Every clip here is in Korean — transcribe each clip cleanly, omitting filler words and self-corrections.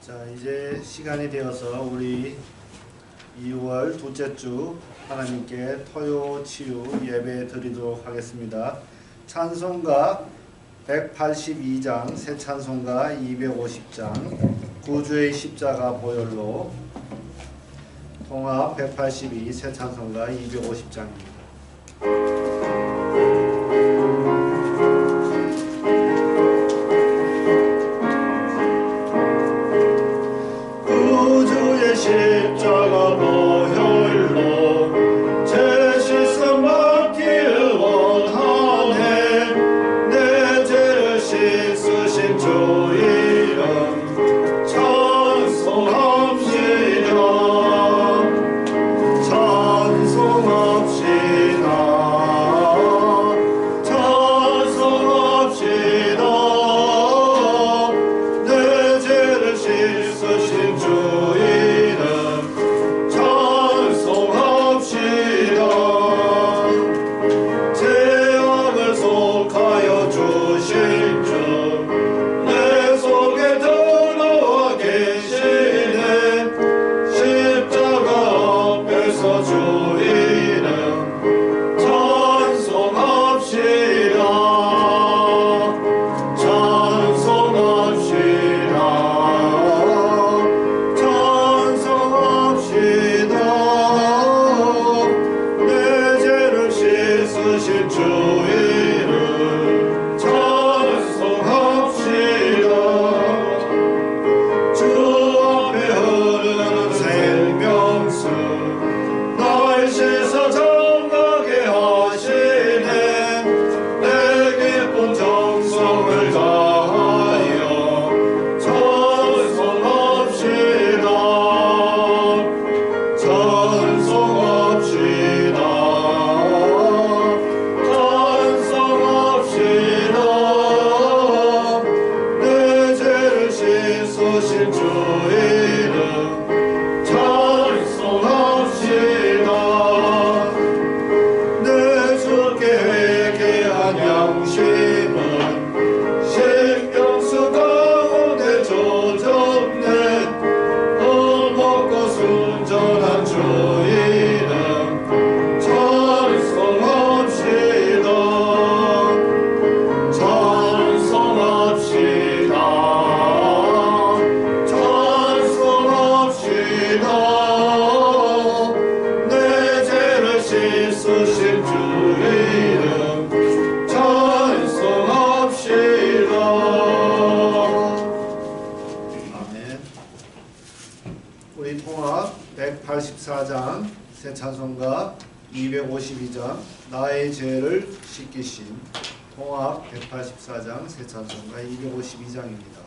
자, 이제 시간이 되어서 우리 2월 둘째 주 하나님께 토요 치유 예배 드리도록 하겠습니다. 찬송가 182장, 새 찬송가 250장, 구주의 십자가 보혈로 통합 182, 새 찬송가 250장입니다. 십자가 보혈로 제 실수 맡길 원하네. 내 죄를 씻으신 주 이름 찬송합시다. 찬송합시다. 찬송합시다. 내 죄를 씻으신 주 우리 통합 184장, 새 찬송가 252장, 나의 죄를 씻기신 통합 184장, 새 찬송가 252장입니다.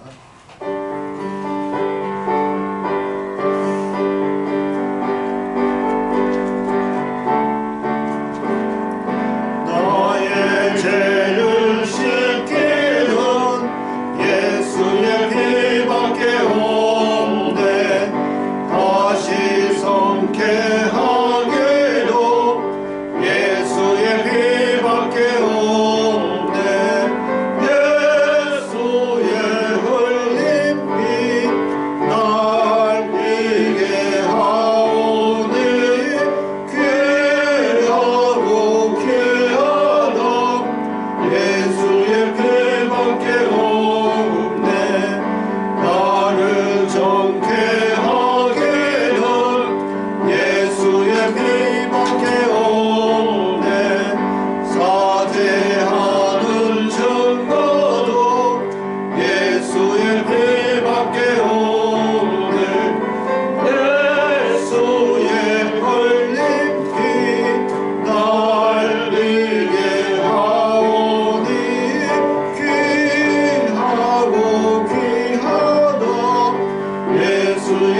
예수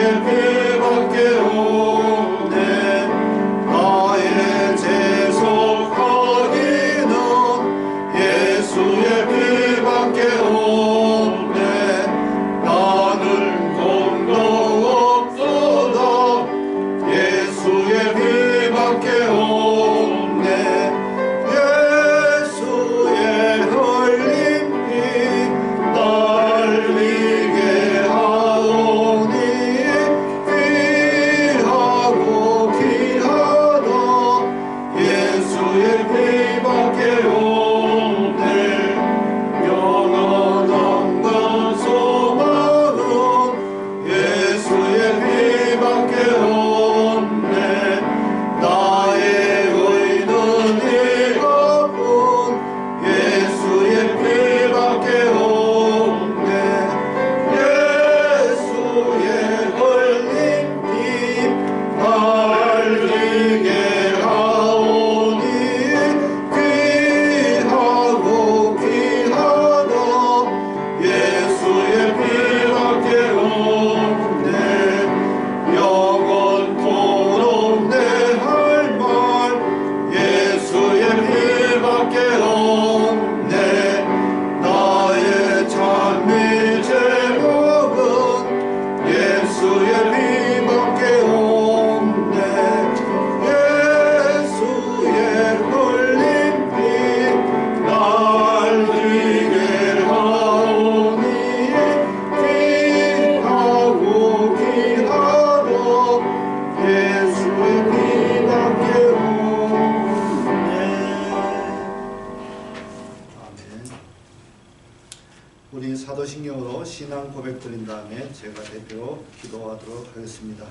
제가 대표로 기도하도록 하겠습니다.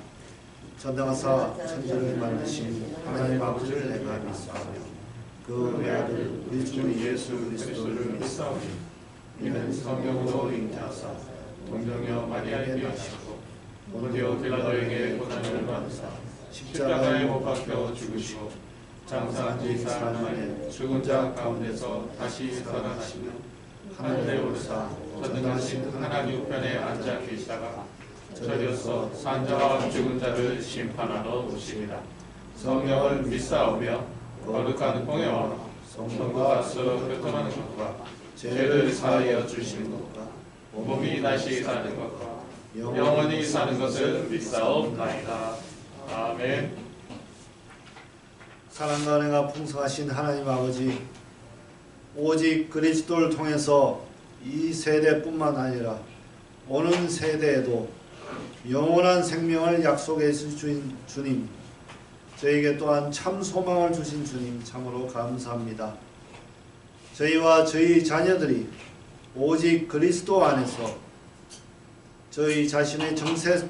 전능하사 천지를 만드신 하나님 아버지를 내가 믿사오며 그 외아들 우리 주 예수 그리스도를 믿사오니 이는 성령으로 잉태하사 동정녀 마리아에게 나시고 본디오 빌라도에게 고난을 받으사 십자가에 못 박혀 죽으시고 장사한 지 사흘 만에 죽은 자 가운데서 다시 살아나시며 하늘에 오르사 전능하신 하나님 우편에 앉아 계시다가 저리어서 산자와 죽은 자를 심판하러 오시리라. 성령을 믿사오며 거룩한 공예와 성령과 서로 교통하는 것과 죄를 사하여 주시는 것과 몸이 다시 사는 것과 영원히 사는 것을 믿사옵나이다. 아멘. 사랑과 은혜가 풍성하신 하나님 아버지, 오직 그리스도를 통해서 이 세대뿐만 아니라 오는 세대에도 영원한 생명을 약속해 주신 주님, 저에게 또한 참 소망을 주신 주님 참으로 감사합니다. 저희와 저희 자녀들이 오직 그리스도 안에서 저희 자신의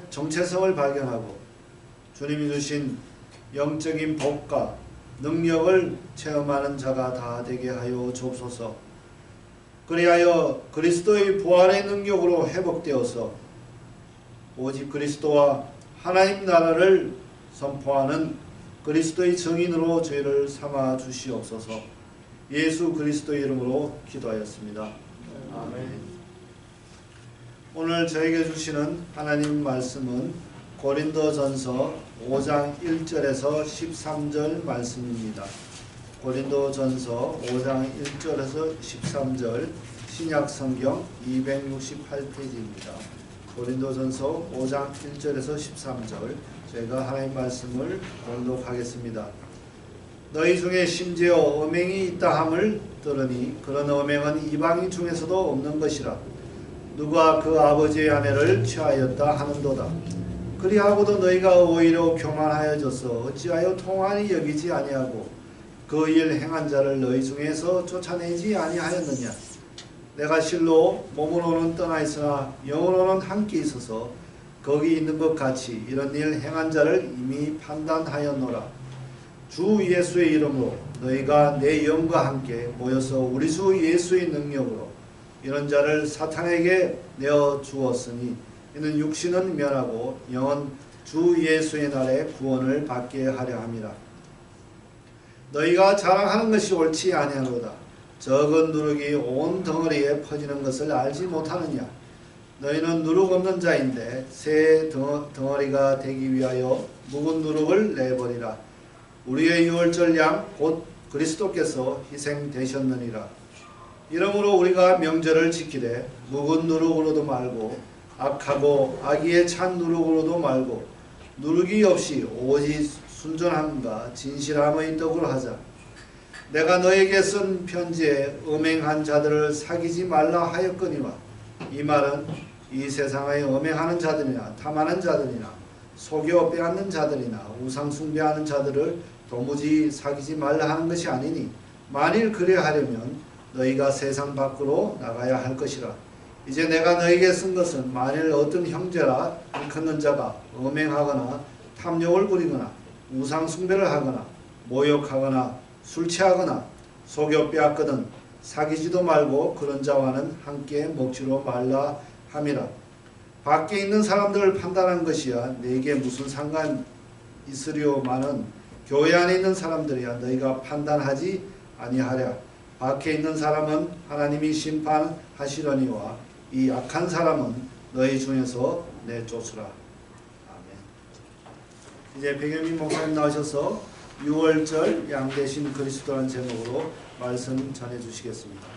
정체성을 발견하고 주님이 주신 영적인 복과 능력을 체험하는 자가 다 되게 하여 주옵소서. 그리하여 그리스도의 부활의 능력으로 회복되어서 오직 그리스도와 하나님 나라를 선포하는 그리스도의 증인으로 저희를 삼아 주시옵소서. 예수 그리스도의 이름으로 기도하였습니다. 아멘. 오늘 저에게 주시는 하나님 말씀은 고린도전서 5장 1절에서 13절 말씀입니다. 고린도전서 5장 1절에서 13절 신약성경 268페이지입니다. 고린도전서 5장 1절에서 13절 제가 하나님 말씀을 봉독하겠습니다. 너희 중에 심지어 음행이 있다 함을 들으니 그런 음행은 이방인 중에서도 없는 것이라. 누가 그 아버지의 아내를 취하였다 하는도다. 그리하고도 너희가 오히려 교만하여져서 어찌하여 통한이 여기지 아니하고 그 일 행한 자를 너희 중에서 쫓아내지 아니하였느냐. 내가 실로 몸으로는 떠나 있으나 영으로는 함께 있어서 거기 있는 것 같이 이런 일 행한 자를 이미 판단하였노라. 주 예수의 이름으로 너희가 내 영과 함께 모여서 우리 주 예수의 능력으로 이런 자를 사탄에게 내어 주었으니 이는 육신은 멸하고 영은 주 예수의 날에 구원을 받게 하려 함이라. 너희가 자랑하는 것이 옳지 아니하노다. 적은 누룩이 온 덩어리에 퍼지는 것을 알지 못하느냐. 너희는 누룩 없는 자인데 새 덩어리가 되기 위하여 묵은 누룩을 내버리라. 우리의 유월절 양 곧 그리스도께서 희생되셨느니라. 이러므로 우리가 명절을 지키되 묵은 누룩으로도 말고 악하고 악의에 찬 누룩으로도 말고 누룩이 없이 오직 순전함과 진실함의 떡으로 하자. 내가 너에게 쓴 편지에 음행한 자들을 사귀지 말라 하였거니와 이 말은 이 세상의 음행하는 자들이나 탐하는 자들이나 속여 빼앗는 자들이나 우상 숭배하는 자들을 도무지 사귀지 말라 하는 것이 아니니 만일 그래 하려면 너희가 세상 밖으로 나가야 할 것이라. 이제 내가 너희에게 쓴 것은 만일 어떤 형제라 일컫는 자가 음행하거나 탐욕을 부리거나 우상 숭배를 하거나 모욕하거나 술 취하거나 속여 빼앗거든 사귀지도 말고 그런 자와는 함께 먹지도 말라 함이라. 밖에 있는 사람들을 판단한 것이야 내게 무슨 상관 있으리오마는 교회 안에 있는 사람들이야 너희가 판단하지 아니하랴. 밖에 있는 사람은 하나님이 심판하시려니와 이 악한 사람은 너희 중에서 내쫓으라. 아멘. 이제 백영민 목사님 나오셔서 6월절 양대신 그리스도라는 제목으로 말씀 전해 주시겠습니다.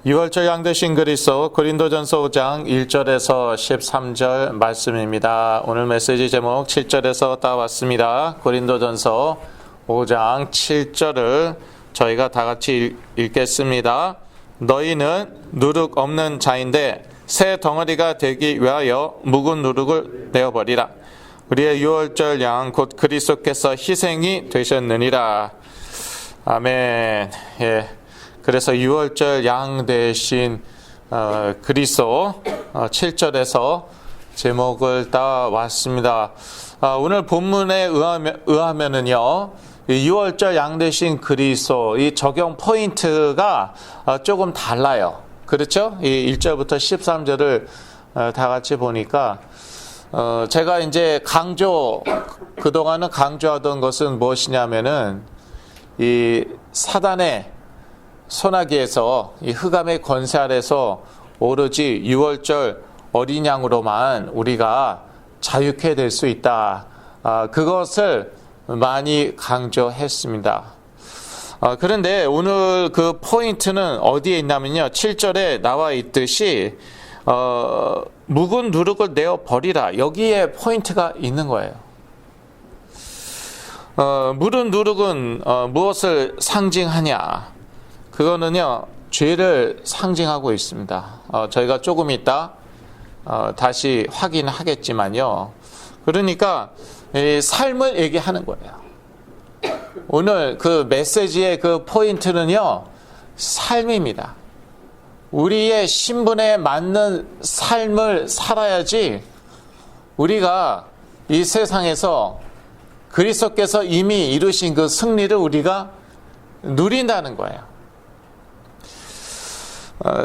유월절 양되신 그리스도 고린도전서 5장 1절에서 13절 말씀입니다. 오늘 메시지 제목 7절에서 따왔습니다. 고린도전서 5장 7절을 저희가 다 같이 읽겠습니다. 너희는 누룩 없는 자인데 새 덩어리가 되기 위하여 묵은 누룩을 내어버리라. 우리의 유월절 양 곧 그리스도께서 희생이 되셨느니라. 아멘. 예. 그래서 유월절 양 대신 그리스도 7절에서 제목을 따왔습니다. 오늘 본문에 의하면은요, 이 6월절 양 대신 그리스도 이 적용 포인트가 조금 달라요. 그렇죠? 이 1절부터 13절을 다 같이 보니까 제가 이제 그동안은 강조하던 것은 무엇이냐면은 이 사단의 소나기에서 이 흑암의 권세 아래서 오로지 6월절 어린 양으로만 우리가 자유케 될 수 있다. 그것을 많이 강조했습니다. 그런데 오늘 그 포인트는 어디에 있냐면요. 7절에 나와 있듯이 묵은 누룩을 내어 버리라. 여기에 포인트가 있는 거예요. 묵은 누룩은 무엇을 상징하냐? 그거는요, 죄를 상징하고 있습니다. 저희가 조금 이따 다시 확인하겠지만요. 그러니까 삶을 얘기하는 거예요. 오늘 그 메시지의 그 포인트는요, 삶입니다. 우리의 신분에 맞는 삶을 살아야지 우리가 이 세상에서 그리스도께서 이미 이루신 그 승리를 우리가 누린다는 거예요.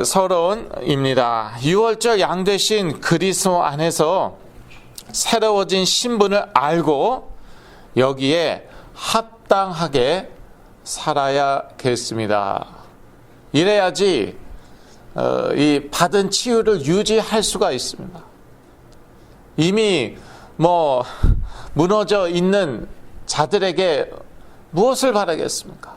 서론입니다. 6월절 양 되신 그리스도 안에서 새로워진 신분을 알고 여기에 합당하게 살아야겠습니다. 이래야지 이 받은 치유를 유지할 수가 있습니다. 이미 무너져 있는 자들에게 무엇을 바라겠습니까?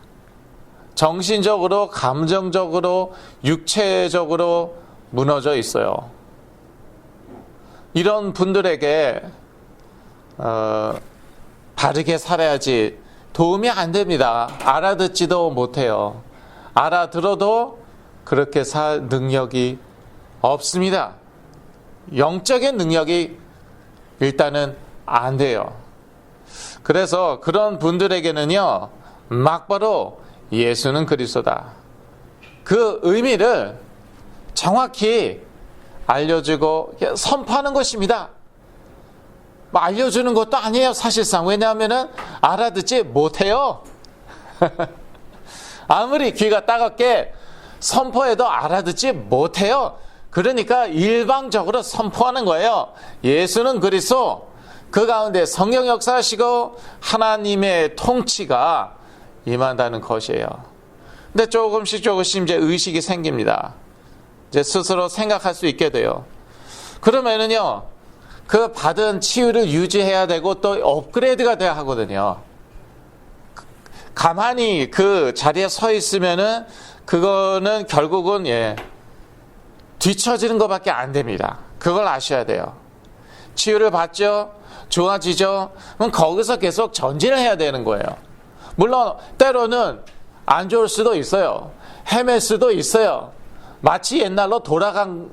정신적으로, 감정적으로, 육체적으로 무너져 있어요. 이런 분들에게 바르게 살아야지 도움이 안 됩니다. 알아듣지도 못해요. 알아들어도 그렇게 살 능력이 없습니다. 영적인 능력이 일단은 안 돼요. 그래서 그런 분들에게는요, 막바로 예수는 그리스도다. 그 의미를 정확히 알려주고 선포하는 것입니다. 알려주는 것도 아니에요, 사실상. 왜냐하면 알아듣지 못해요. 아무리 귀가 따갑게 선포해도 알아듣지 못해요. 그러니까 일방적으로 선포하는 거예요. 예수는 그리스도, 그 가운데 성령 역사하시고 하나님의 통치가 임한다는 것이에요. 근데 조금씩 이제 의식이 생깁니다. 이제 스스로 생각할 수 있게 돼요. 그러면은요, 그 받은 치유를 유지해야 되고 또 업그레이드가 돼야 하거든요. 가만히 그 자리에 서 있으면은 그거는 결국은 뒤처지는 것밖에 안 됩니다. 그걸 아셔야 돼요. 치유를 받죠, 좋아지죠. 그럼 거기서 계속 전진을 해야 되는 거예요. 물론 때로는 안 좋을 수도 있어요. 헤맬 수도 있어요. 마치 옛날로 돌아간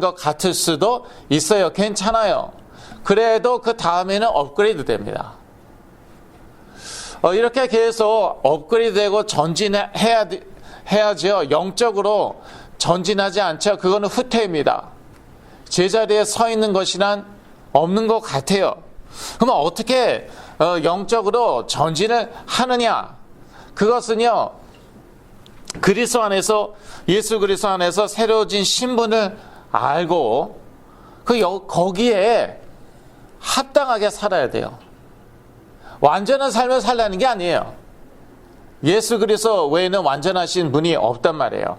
것 같을 수도 있어요. 괜찮아요. 그래도 그 다음에는 업그레이드 됩니다. 이렇게 계속 업그레이드 되고 전진해야죠. 영적으로 전진하지 않죠. 그거는 후퇴입니다. 제자리에 서 있는 것이란 없는 것 같아요. 그러면 어떻게 영적으로 전진을 하느냐? 그것은요, 그리스도 안에서, 예수 그리스도 안에서 새로워진 신분을 알고 거기에 합당하게 살아야 돼요. 완전한 삶을 살라는 게 아니에요. 예수 그리스도 외에는 완전하신 분이 없단 말이에요.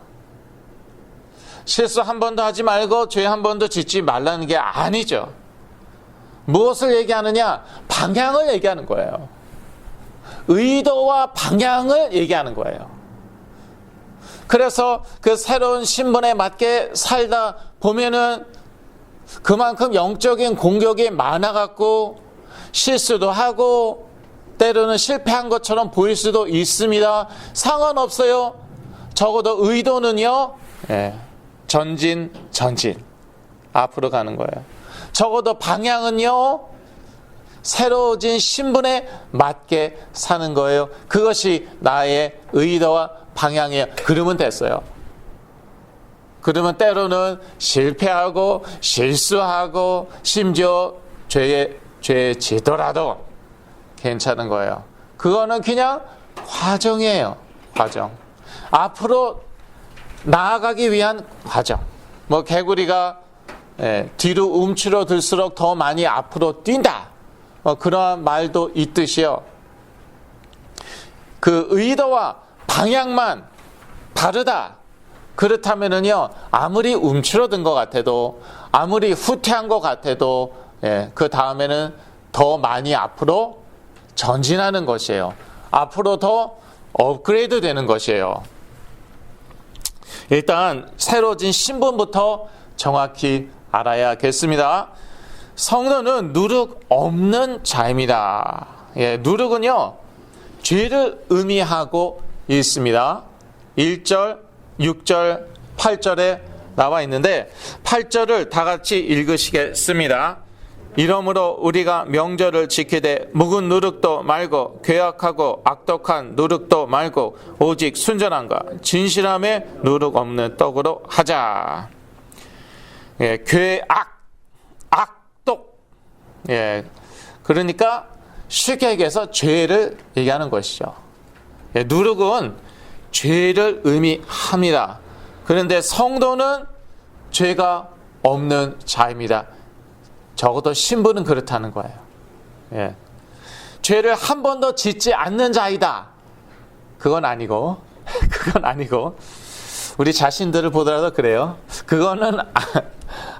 실수 한 번도 하지 말고 죄 한 번도 짓지 말라는 게 아니죠. 무엇을 얘기하느냐? 방향을 얘기하는 거예요. 의도와 방향을 얘기하는 거예요. 그래서 그 새로운 신분에 맞게 살다 보면은 그만큼 영적인 공격이 많아갖고 실수도 하고 때로는 실패한 것처럼 보일 수도 있습니다. 상관없어요. 적어도 의도는요, 전진. 앞으로 가는 거예요. 적어도 방향은요, 새로워진 신분에 맞게 사는 거예요. 그것이 나의 의도와 방향이에요. 그러면 됐어요. 그러면 때로는 실패하고 실수하고 심지어 죄에 지더라도 괜찮은 거예요. 그거는 그냥 과정이에요. 과정. 앞으로 나아가기 위한 과정. 뭐 개구리가 뒤로 움츠러들수록 더 많이 앞으로 뛴다. 그러한 말도 있듯이요. 그 의도와 방향만 다르다. 그렇다면은요, 아무리 움츠러든 것 같아도, 아무리 후퇴한 것 같아도, 그 다음에는 더 많이 앞으로 전진하는 것이에요. 앞으로 더 업그레이드 되는 것이에요. 일단 새로워진 신분부터 정확히 알아야겠습니다. 성도는 누룩 없는 자입니다. 누룩은요, 죄를 의미하고 있습니다. 1절, 6절, 8절에 나와 있는데 8절을 다 같이 읽으시겠습니다. 이러므로 우리가 명절을 지키되 묵은 누룩도 말고 괴악하고 악독한 누룩도 말고 오직 순전함과 진실함에 누룩 없는 떡으로 하자. 괴악, 악독. 그러니까 쉽게 얘기해서 죄를 얘기하는 것이죠. 누룩은 죄를 의미합니다. 그런데 성도는 죄가 없는 자입니다. 적어도 신분은 그렇다는 거예요. 죄를 한 번도 짓지 않는 자이다. 그건 아니고 우리 자신들을 보더라도 그래요. 그거는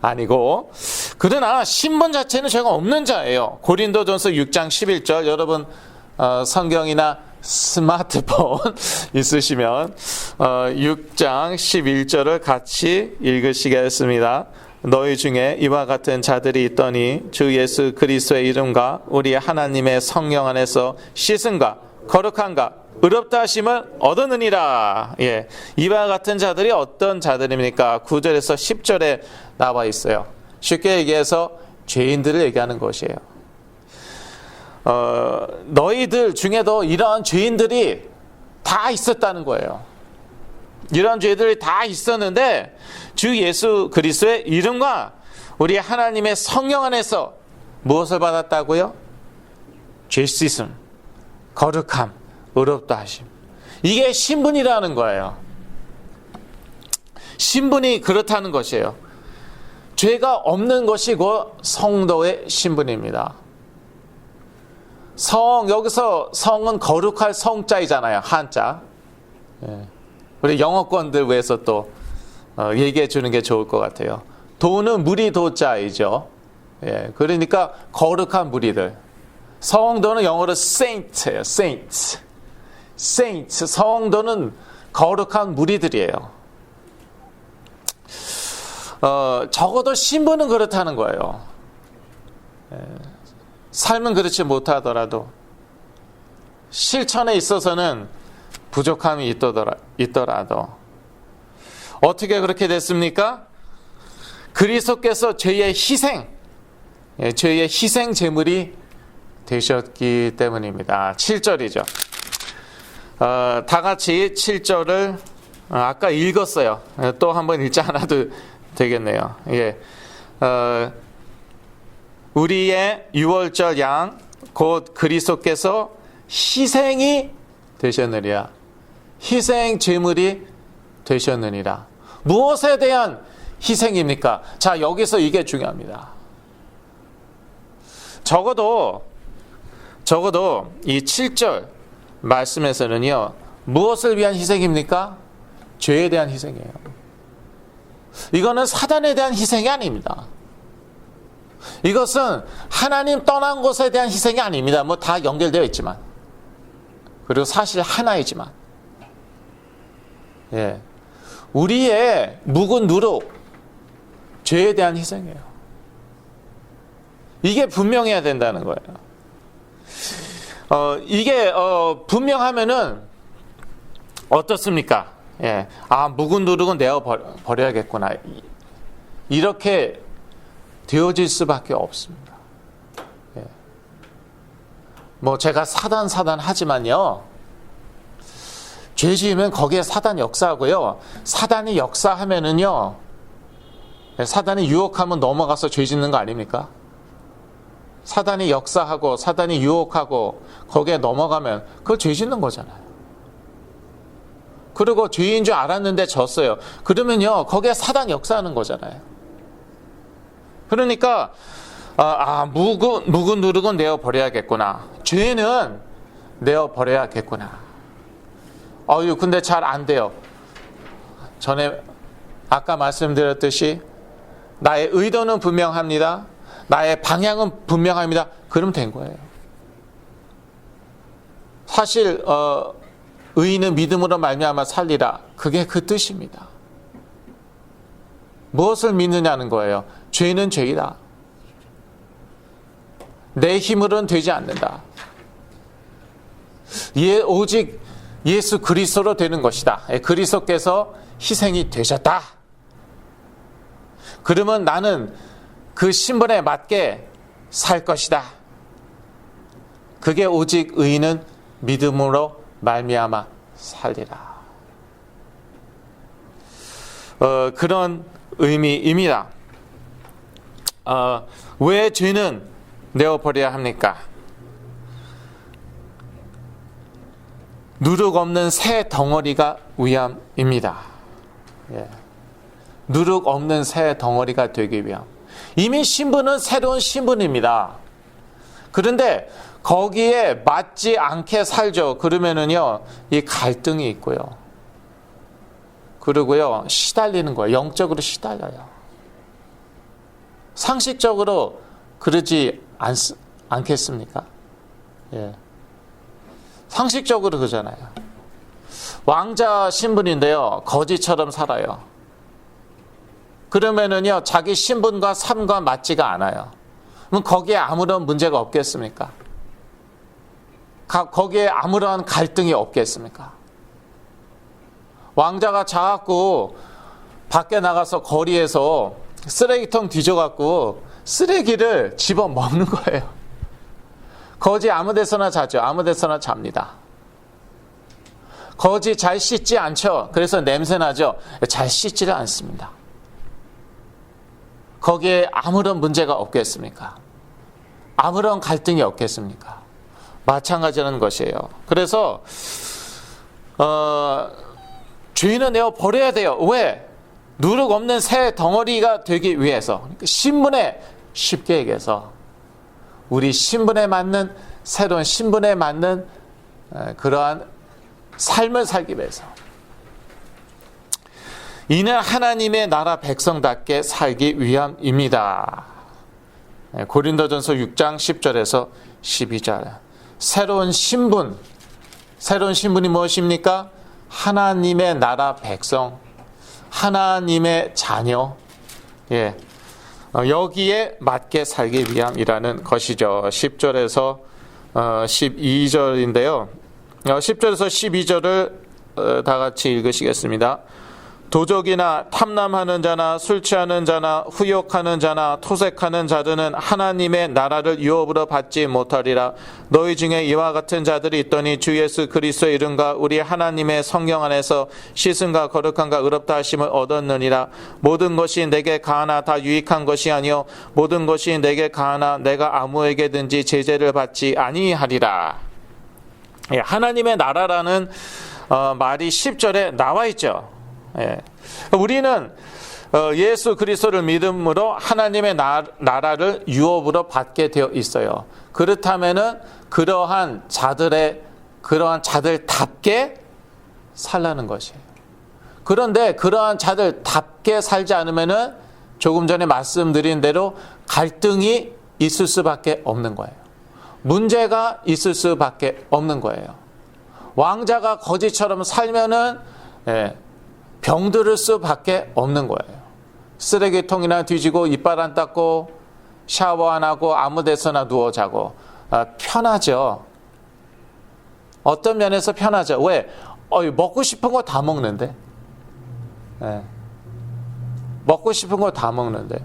아니고, 그러나 신분 자체는 죄가 없는 자예요. 고린도전서 6장 11절, 여러분 성경이나 스마트폰 있으시면 6장 11절을 같이 읽으시겠습니다. 너희 중에 이와 같은 자들이 있더니 주 예수 그리스도의 이름과 우리 하나님의 성령 안에서 씻음과 거룩함과 의롭다 하심을 얻으느니라. 이와 같은 자들이 어떤 자들입니까? 9절에서 10절에 나와 있어요. 쉽게 얘기해서 죄인들을 얘기하는 것이에요. 너희들 중에도 이러한 죄인들이 다 있었다는 거예요. 이런 죄들이 다 있었는데 주 예수 그리스도의 이름과 우리 하나님의 성령 안에서 무엇을 받았다고요? 죄 씻음, 거룩함, 의롭다 하심. 이게 신분이라는 거예요. 신분이 그렇다는 것이에요. 죄가 없는 것이고 성도의 신분입니다. 여기서 성은 거룩할 성자이잖아요. 한자. 우리 영어권들 위해서 또 얘기해 주는 게 좋을 것 같아요. 도는 무리도자이죠. 그러니까 거룩한 무리들. 성도는 영어로 saint예요. saints. 성도는 거룩한 무리들이에요. 적어도 신분은 그렇다는 거예요. 삶은 그렇지 못하더라도 실천에 있어서는 부족함이 있더라도 어떻게 그렇게 됐습니까? 그리스도께서 죄의 희생 제물이 되셨기 때문입니다. 7절이죠. 다 같이 7절을 아까 읽었어요. 또 한번 읽지 않아도 되겠네요. 우리의 유월절 양 곧 그리스도께서 희생이 되셨느니라. 희생 제물이 되셨느니라. 무엇에 대한 희생입니까? 자, 여기서 이게 중요합니다. 적어도 이 7절 말씀에서는요, 무엇을 위한 희생입니까? 죄에 대한 희생이에요. 이거는 사단에 대한 희생이 아닙니다. 이것은 하나님 떠난 것에 대한 희생이 아닙니다. 뭐 다 연결되어 있지만, 그리고 사실 하나이지만, 우리의 묵은 누룩, 죄에 대한 희생이에요. 이게 분명해야 된다는 거예요. 이게 분명하면은 어떻습니까? 예, 묵은 누룩은 내어 버려야겠구나. 이렇게 되어질 수밖에 없습니다. 예. 뭐 제가 사단 하지만요. 죄 지으면 거기에 사단 역사하고요. 사단이 역사하면은요. 사단이 유혹하면 넘어가서 죄 짓는 거 아닙니까? 사단이 역사하고 사단이 유혹하고 거기에 넘어가면 그걸 죄 짓는 거잖아요. 그리고 죄인 줄 알았는데 졌어요. 그러면요. 거기에 사단 역사하는 거잖아요. 그러니까 묵은 누룩은 내어 버려야겠구나. 죄는 내어 버려야겠구나. 근데 잘 안 돼요. 전에 아까 말씀드렸듯이 나의 의도는 분명합니다. 나의 방향은 분명합니다. 그럼 된 거예요. 사실 의인은 믿음으로 말미암아 살리라. 그게 그 뜻입니다. 무엇을 믿느냐는 거예요. 죄는 죄이다. 내 힘으로는 되지 않는다. 오직 예수 그리스도로 되는 것이다. 그리스도께서 희생이 되셨다. 그러면 나는 그 신분에 맞게 살 것이다. 그게 오직 의인은 믿음으로 말미암아 살리라. 그런 의미입니다. 왜 죄는 내어버려야 합니까? 누룩 없는 새 덩어리가 위함입니다. 예. 누룩 없는 새 덩어리가 되기 위함. 이미 신분은 새로운 신분입니다. 그런데 거기에 맞지 않게 살죠. 그러면은요, 이 갈등이 있고요. 그리고요, 시달리는 거예요. 영적으로 시달려요. 상식적으로 그러지 않겠습니까? 예. 상식적으로 그러잖아요. 왕자 신분인데요, 거지처럼 살아요. 그러면은요, 자기 신분과 삶과 맞지가 않아요. 그럼 거기에 아무런 문제가 없겠습니까? 거기에 아무런 갈등이 없겠습니까? 왕자가 자꾸 밖에 나가서 거리에서 쓰레기통 뒤져갖고 쓰레기를 집어 먹는 거예요. 거지 아무 데서나 자죠. 아무 데서나 잡니다. 거지 잘 씻지 않죠. 그래서 냄새 나죠. 잘 씻지를 않습니다. 거기에 아무런 문제가 없겠습니까? 아무런 갈등이 없겠습니까? 마찬가지라는 것이에요. 그래서 죄인은 내어 버려야 돼요. 왜? 누룩 없는 새 덩어리가 되기 위해서. 신분에, 쉽게 얘기해서 우리 신분에 맞는, 새로운 신분에 맞는 그러한 삶을 살기 위해서. 이는 하나님의 나라 백성답게 살기 위함입니다. 고린도전서 6장 10절에서 12절. 새로운 신분이 무엇입니까? 하나님의 나라 백성, 하나님의 자녀, 예, 여기에 맞게 살기 위함이라는 것이죠. 10절에서 12절인데요. 10절에서 12절을 다 같이 읽으시겠습니다. 도적이나 탐남하는 자나 술 취하는 자나 후욕하는 자나 토색하는 자들은 하나님의 나라를 유업으로 받지 못하리라. 너희 중에 이와 같은 자들이 있더니 주 예수 그리스도의 이름과 우리 하나님의 성령 안에서 씻음과 거룩함과 의롭다 하심을 얻었느니라. 모든 것이 내게 가하나 다 유익한 것이 아니요 모든 것이 내게 가하나 내가 아무에게든지 제재를 받지 아니하리라. 하나님의 나라라는 말이 10절에 나와 있죠. 예. 우리는 예수 그리스도를 믿음으로 하나님의 나라를 유업으로 받게 되어 있어요. 그렇다면은 그러한 자들답게 살라는 것이에요. 그런데 그러한 자들답게 살지 않으면은 조금 전에 말씀드린 대로 갈등이 있을 수밖에 없는 거예요. 문제가 있을 수밖에 없는 거예요. 왕자가 거지처럼 살면은 병들을 수밖에 없는 거예요. 쓰레기통이나 뒤지고 이빨 안 닦고 샤워 안 하고 아무 데서나 누워 자고 편하죠. 어떤 면에서 편하죠. 왜? 먹고 싶은 거 다 먹는데 예. 먹고 싶은 거 다 먹는데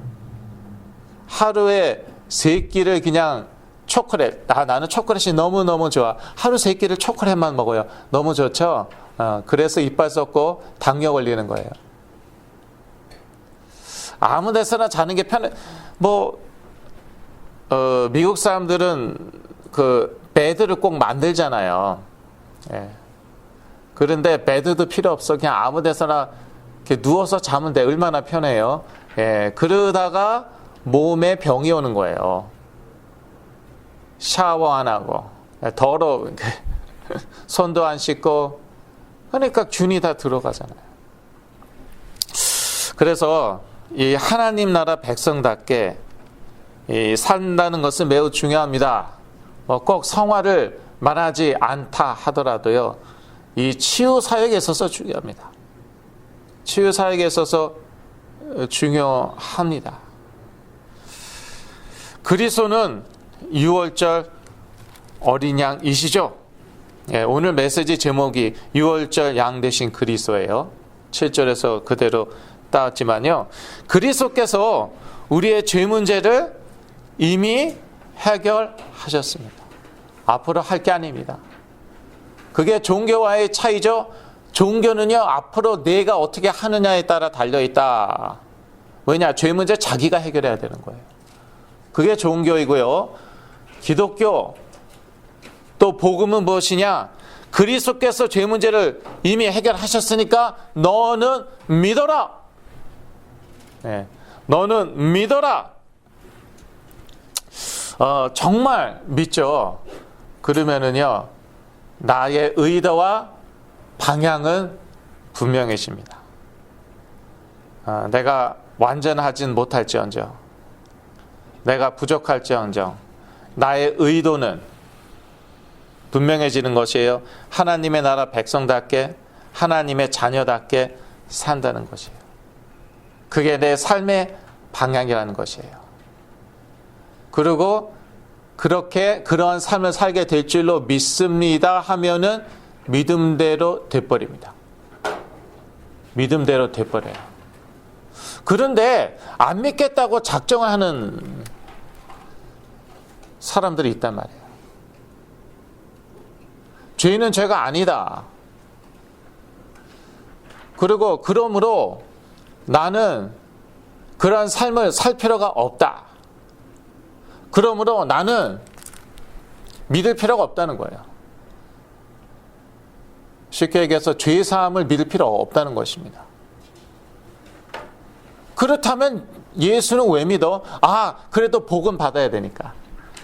하루에 3끼를 그냥 초콜릿. 나는 초콜릿이 너무너무 좋아. 하루 3끼를 초콜릿만 먹어요. 너무 좋죠? 그래서 이빨 썩고 당뇨 걸리는 거예요. 아무 데서나 자는 게 편해. 미국 사람들은 그 베드를 꼭 만들잖아요. 예. 그런데 베드도 필요 없어. 그냥 아무 데서나 이렇게 누워서 자면 돼. 얼마나 편해요. 예. 그러다가 몸에 병이 오는 거예요. 샤워 안 하고 더러워. 손도 안 씻고. 그러니까 균이 다 들어가잖아요. 그래서 이 하나님 나라 백성답게 산다는 것은 매우 중요합니다. 꼭 성화를 말하지 않다 하더라도요, 이 치유 사역에 있어서 중요합니다. 치유 사역에 있어서 중요합니다. 그리스도는 6월절 어린 양이시죠? 예, 오늘 메시지 제목이 6월절 양 되신 그리스도예요. 7절에서 그대로 따왔지만요, 그리스도께서 우리의 죄 문제를 이미 해결하셨습니다. 앞으로 할 게 아닙니다. 그게 종교와의 차이죠. 종교는요, 앞으로 내가 어떻게 하느냐에 따라 달려있다. 왜냐? 죄 문제 자기가 해결해야 되는 거예요. 그게 종교이고요. 기독교 또 복음은 무엇이냐? 그리스도께서 죄 문제를 이미 해결하셨으니까 너는 믿어라. 네, 너는 믿어라. 정말 믿죠. 그러면은요, 나의 의도와 방향은 분명해집니다. 내가 완전하진 못할지언정, 내가 부족할지언정, 나의 의도는 분명해지는 것이에요. 하나님의 나라 백성답게, 하나님의 자녀답게 산다는 것이에요. 그게 내 삶의 방향이라는 것이에요. 그리고 그렇게 그러한 삶을 살게 될 줄로 믿습니다 하면은 믿음대로 돼버립니다. 믿음대로 돼버려요. 그런데 안 믿겠다고 작정하는 사람들이 있단 말이에요. 죄는 죄가 아니다. 그리고 그러므로 나는 그러한 삶을 살 필요가 없다. 그러므로 나는 믿을 필요가 없다는 거예요. 쉽게 얘기해서 죄사함을 믿을 필요가 없다는 것입니다. 그렇다면 예수는 왜 믿어? 그래도 복은 받아야 되니까.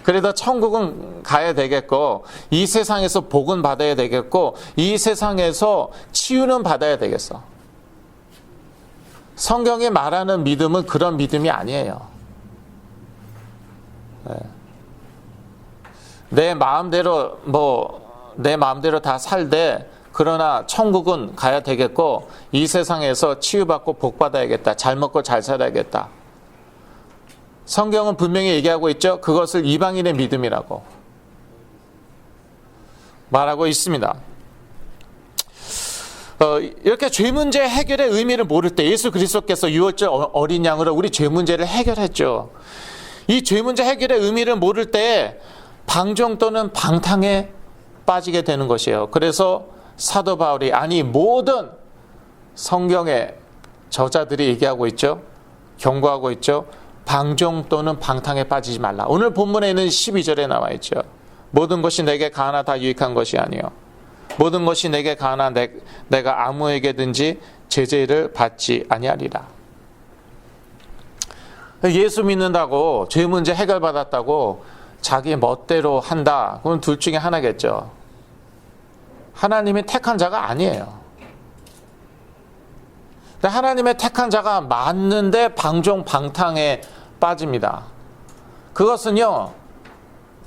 그래도 천국은 가야 되겠고, 이 세상에서 복은 받아야 되겠고, 이 세상에서 치유는 받아야 되겠어. 성경이 말하는 믿음은 그런 믿음이 아니에요. 내 마음대로 다 살되, 그러나 천국은 가야 되겠고, 이 세상에서 치유받고 복받아야겠다. 잘 먹고 잘 살아야겠다. 성경은 분명히 얘기하고 있죠. 그것을 이방인의 믿음이라고 말하고 있습니다. 이렇게 죄 문제 해결의 의미를 모를 때 예수 그리스도께서 6월절 어린 양으로 우리 죄 문제를 해결했죠. 이 죄 문제 해결의 의미를 모를 때 방종 또는 방탕에 빠지게 되는 것이에요. 그래서 사도 바울이, 모든 성경의 저자들이 얘기하고 있죠. 경고하고 있죠. 방종 또는 방탕에 빠지지 말라. 오늘 본문에는 12절에 나와 있죠. 모든 것이 내게 가하나 다 유익한 것이 아니요, 모든 것이 내게 가하나 내가 아무에게든지 제재를 받지 아니하리라. 예수 믿는다고 죄 문제 해결받았다고 자기 멋대로 한다. 그건 둘 중에 하나겠죠. 하나님이 택한 자가 아니에요. 근데 하나님의 택한 자가 맞는데 방종 방탕에 빠집니다. 그것은요,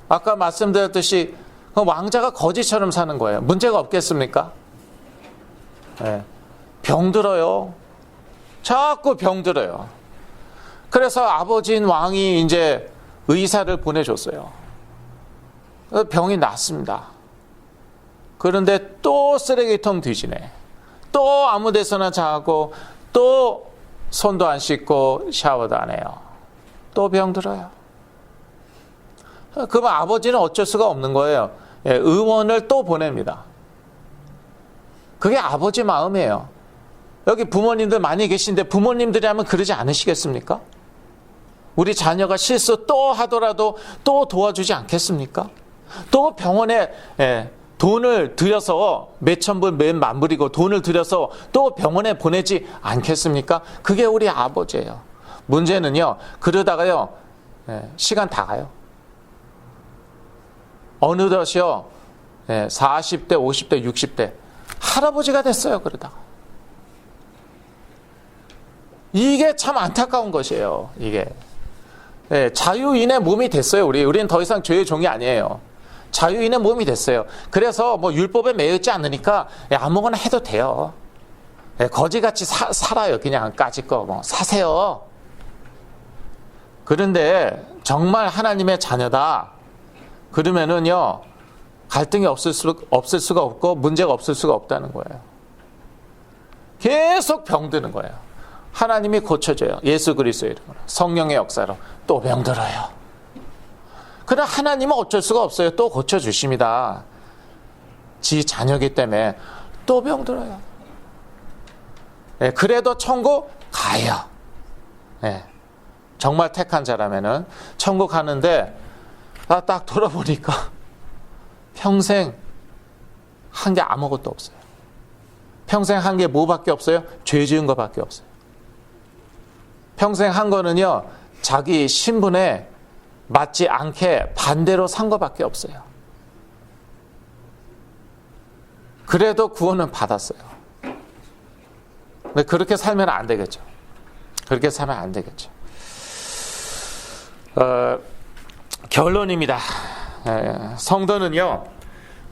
아까 말씀드렸듯이 왕자가 거지처럼 사는 거예요. 문제가 없겠습니까? 네. 병들어요. 자꾸 병들어요. 그래서 아버지인 왕이 이제 의사를 보내줬어요. 병이 낫습니다. 그런데 또 쓰레기통 뒤지네. 또 아무 데서나 자고, 또 손도 안 씻고 샤워도 안 해요. 또 병들어요. 그러면 아버지는 어쩔 수가 없는 거예요. 의원을 또 보냅니다. 그게 아버지 마음이에요. 여기 부모님들 많이 계신데 부모님들이 하면 그러지 않으시겠습니까? 우리 자녀가 실수 또 하더라도 또 도와주지 않겠습니까? 또 병원에 돈을 들여서 몇천 불, 몇 만 불이고 돈을 들여서 또 병원에 보내지 않겠습니까? 그게 우리 아버지예요. 문제는요, 그러다가요, 시간 다 가요. 어느덧이요, 40대, 50대, 60대 할아버지가 됐어요. 그러다가 이게 참 안타까운 것이에요. 이게 자유인의 몸이 됐어요. 우리는 더 이상 죄의 종이 아니에요. 자유인의 몸이 됐어요. 그래서 뭐 율법에 매여있지 않으니까 아무거나 해도 돼요. 거지같이 살아요. 그냥 까짓거 뭐 사세요. 그런데 정말 하나님의 자녀다. 그러면은요, 갈등이 없을 수가 없고 문제가 없을 수가 없다는 거예요. 계속 병드는 거예요. 하나님이 고쳐줘요. 예수 그리스도의 이름으로, 성령의 역사로 또 병들어요. 그러나 하나님은 어쩔 수가 없어요. 또 고쳐주십니다. 지 자녀기 때문에 또 병들어요. 그래도 천국 가요. 정말 택한 자라면은 천국 가는데 딱 돌아보니까 평생 한 게 아무것도 없어요. 평생 한 게 뭐밖에 없어요? 죄 지은 것밖에 없어요. 평생 한 거는요, 자기 신분에 맞지 않게 반대로 산 것밖에 없어요. 그래도 구원은 받았어요. 근데 그렇게 살면 안 되겠죠. 그렇게 살면 안 되겠죠. 결론입니다. 성도는요,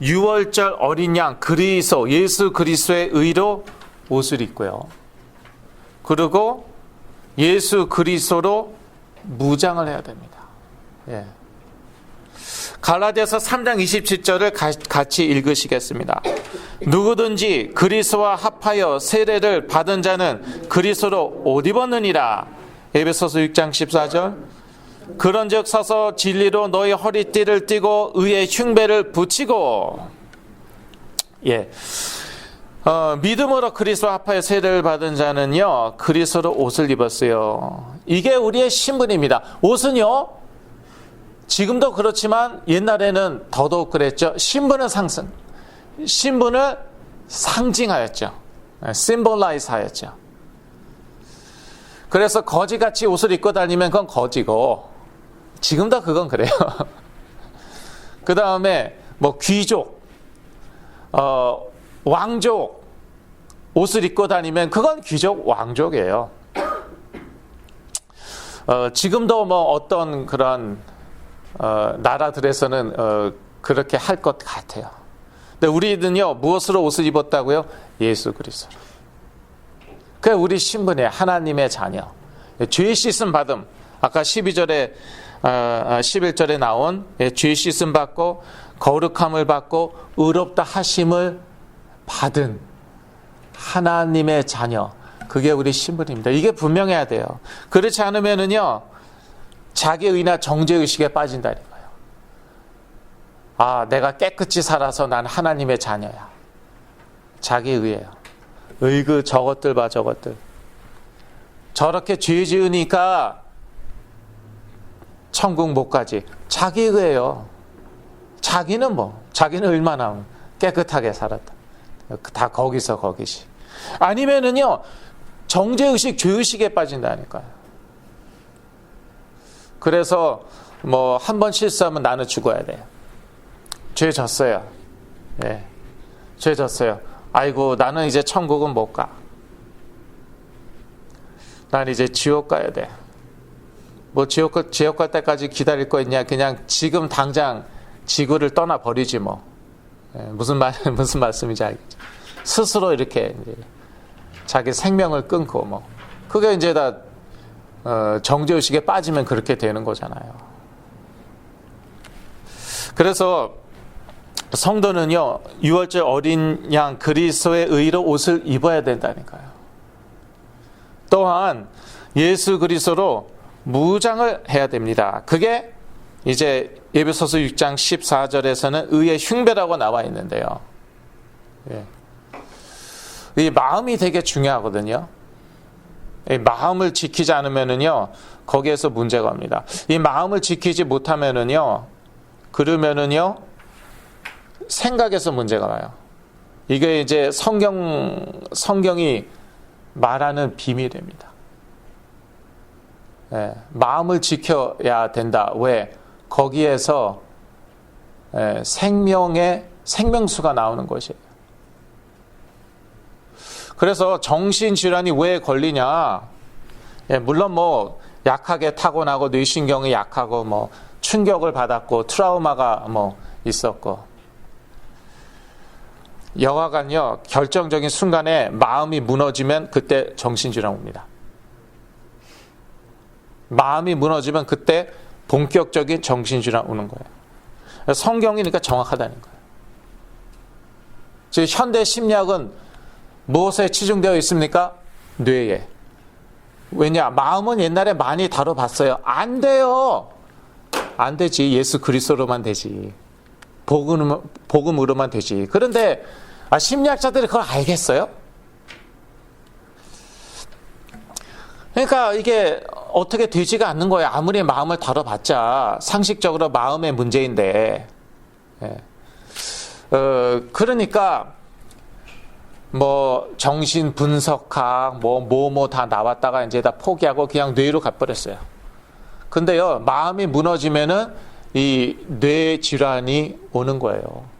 유월절 어린 양 그리스도, 예수 그리스도의 의로 옷을 입고요. 그리고 예수 그리스도로 무장을 해야 됩니다. 갈라디아서 3장 27절을 같이 읽으시겠습니다. 누구든지 그리스도와 합하여 세례를 받은 자는 그리스도로 옷 입었느니라. 에베소서 6장 14절. 그런즉 서서 진리로 너희 허리띠를 띠고 의의 흉배를 붙이고. 믿음으로 그리스도와 합하여 세례를 받은 자는요, 그리스도로 옷을 입었어요. 이게 우리의 신분입니다. 옷은요, 지금도 그렇지만 옛날에는 더더욱 그랬죠. 신분을 신분을 상징하였죠. 심볼라이즈 하였죠. 그래서 거지같이 옷을 입고 다니면 그건 거지고, 지금도 그건 그래요. 그 다음에 뭐 귀족, 왕족 옷을 입고 다니면 그건 귀족, 왕족이에요. 지금도 뭐 어떤 그런 나라들에서는 그렇게 할 것 같아요. 근데 우리는요, 무엇으로 옷을 입었다고요? 예수 그리스도로. 그게 우리 신분이에요. 하나님의 자녀. 죄 씻음 받음. 아까 11절에 나온 죄 씻음 받고 거룩함을 받고 의롭다 하심을 받은 하나님의 자녀. 그게 우리 신분입니다. 이게 분명해야 돼요. 그렇지 않으면은요, 자기의나 정죄의식에 빠진다니까요. 아, 내가 깨끗이 살아서 난 하나님의 자녀야. 자기의예요. 의그 저것들 봐, 저것들. 저렇게 죄 지으니까 천국 못 가지. 자기의예요. 자기는 자기는 얼마나 깨끗하게 살았다. 다 거기시. 아니면은요, 정죄의식, 죄의식에 빠진다니까요. 그래서 한 번 실수하면 나는 죽어야 돼요. 죄 졌어요. 죄 졌어요. 아이고, 나는 이제 천국은 못 가. 난 이제 지옥 가야 돼. 지옥 갈 때까지 기다릴 거 있냐? 그냥 지금 당장 지구를 떠나 버리지 뭐. 무슨 말씀인지 알겠죠? 스스로 이렇게 이제 자기 생명을 끊고 그게 이제 다 정죄의식에 빠지면 그렇게 되는 거잖아요. 그래서 성도는요, 유월절 어린 양 그리스도의 의로 옷을 입어야 된다니까요. 또한 예수 그리스도로 무장을 해야 됩니다. 그게 이제 에베소서 6장 14절에서는 의의 흉배라고 나와 있는데요. 예. 이 마음이 되게 중요하거든요. 이 마음을 지키지 않으면은요, 거기에서 문제가 옵니다. 이 마음을 지키지 못하면은요, 그러면은요, 생각에서 문제가 와요. 이게 이제 성경이 말하는 비밀입니다. 예, 마음을 지켜야 된다. 왜? 거기에서 생명수가 나오는 것이에요. 그래서 정신질환이 왜 걸리냐? 예, 물론 뭐 약하게 타고나고 뇌신경이 약하고 뭐 충격을 받았고 트라우마가 뭐 있었고, 여하간요 결정적인 순간에 마음이 무너지면 그때 정신질환 옵니다. 마음이 무너지면 그때 본격적인 정신질환 오는 거예요. 성경이니까 정확하다는 거예요. 즉 현대 심리학은 무엇에 치중되어 있습니까? 뇌에. 왜냐? 마음은 옛날에 많이 다뤄봤어요. 안 돼요. 안 되지. 예수 그리스도로만 되지. 복음으로만 되지. 그런데 심리학자들이 그걸 알겠어요? 그러니까 이게 어떻게 되지가 않는 거예요. 아무리 마음을 다뤄봤자 상식적으로 마음의 문제인데. 그러니까 뭐 정신 분석학 뭐 다 나왔다가 이제 다 포기하고 그냥 뇌로 가버렸어요. 근데요, 마음이 무너지면은 이 뇌 질환이 오는 거예요.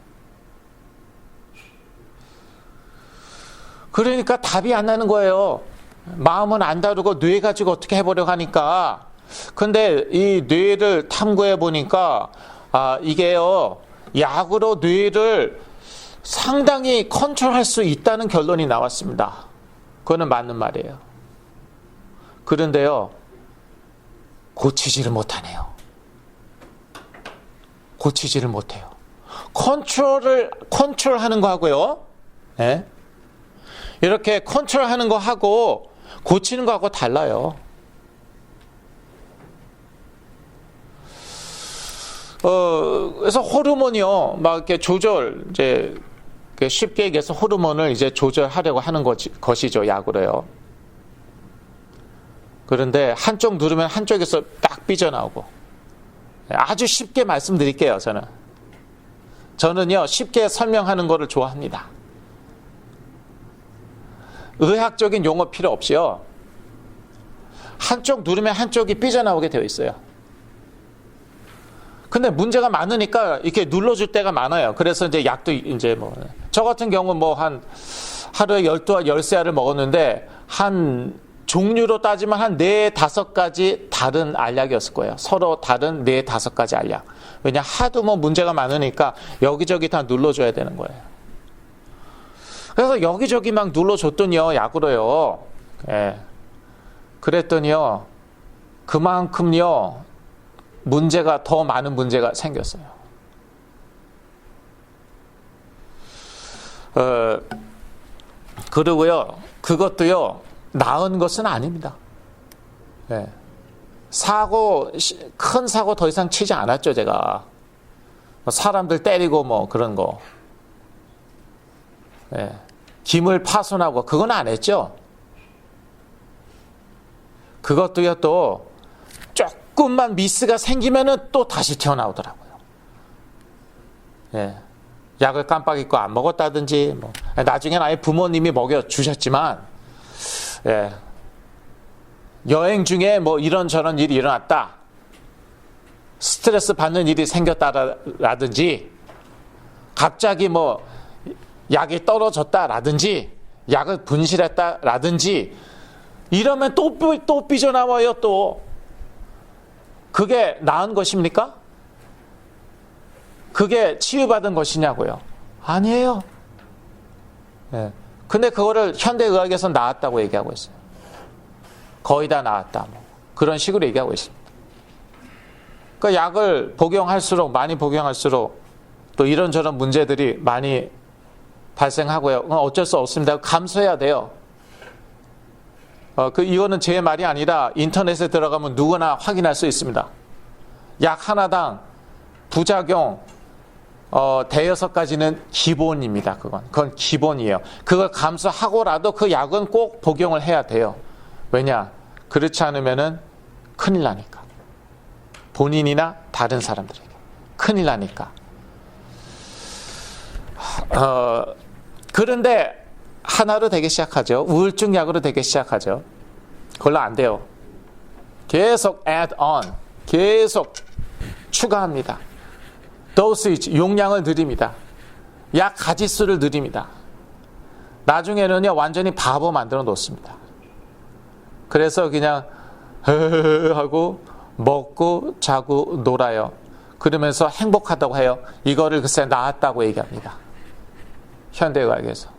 그러니까 답이 안 나는 거예요. 마음은 안 다루고 뇌 가지고 어떻게 해보려고 하니까. 근데 이 뇌를 탐구해 보니까 이게요, 약으로 뇌를 상당히 컨트롤할 수 있다는 결론이 나왔습니다. 그거는 맞는 말이에요. 그런데요, 고치지를 못하네요. 고치지를 못해요. 컨트롤하는 거 하고요, 네? 이렇게 컨트롤하는 거 하고 고치는 거 하고 달라요. 그래서 호르몬이요, 막 이렇게 이제 쉽게 얘기해서 호르몬을 이제 조절하려고 하는 것이죠, 약으로요. 그런데 한쪽 누르면 한쪽에서 딱 삐져나오고. 아주 쉽게 말씀드릴게요, 저는요, 쉽게 설명하는 거를 좋아합니다. 의학적인 용어 필요 없이요, 한쪽 누르면 한쪽이 삐져나오게 되어 있어요. 근데 문제가 많으니까 이렇게 눌러줄 때가 많아요. 그래서 이제 약도 이제 저 같은 경우는 하루에 12알, 13알을 먹었는데, 종류로 따지면 한 4-5가지 다른 알약이었을 거예요. 서로 다른 4-5가지 알약. 왜냐, 하도 문제가 많으니까 여기저기 다 눌러줘야 되는 거예요. 그래서 여기저기 막 눌러줬더니요, 약으로요. 예. 그랬더니요, 그만큼요, 더 많은 문제가 생겼어요. 그리고요, 그것도요, 나은 것은 아닙니다. 예. 큰 사고 더 이상 치지 않았죠, 제가. 사람들 때리고 그런 거. 예. 기물 파손하고, 그건 안 했죠. 그것도요, 또, 조금만 미스가 생기면은 또 다시 튀어나오더라고요. 예. 약을 깜빡 잊고 안 먹었다든지, 나중엔 아예 부모님이 먹여주셨지만, 예. 여행 중에 이런저런 일이 일어났다. 스트레스 받는 일이 생겼다라든지, 갑자기 약이 떨어졌다라든지, 약을 분실했다라든지, 이러면 또 삐져나와요, 또. 그게 나은 것입니까? 그게 치유받은 것이냐고요? 아니에요. 예. 근데 그거를 현대의학에서 나았다고 얘기하고 있어요. 거의 다 나았다. 그런 식으로 얘기하고 있습니다. 그러니까 약을 많이 복용할수록 또 이런저런 문제들이 많이 발생하고요. 어쩔 수 없습니다. 감수해야 돼요. 이거는 제 말이 아니라 인터넷에 들어가면 누구나 확인할 수 있습니다. 약 하나당 부작용 대여섯 가지는 기본입니다. 그건 기본이에요. 그걸 감수하고라도 그 약은 꼭 복용을 해야 돼요. 왜냐? 그렇지 않으면은 큰일 나니까. 본인이나 다른 사람들에게 큰일 나니까. 그런데 하나로 되기 시작하죠. 우울증 약으로 되기 시작하죠. 그걸로 안 돼요. 계속 add on, 계속 추가합니다. dosage, 용량을 늘립니다. 약 가지수를 늘립니다. 나중에는요, 완전히 바보 만들어 놓습니다. 그래서 그냥 하고 먹고 자고 놀아요. 그러면서 행복하다고 해요. 이거를 글쎄 나았다고 얘기합니다. 현대의학에서.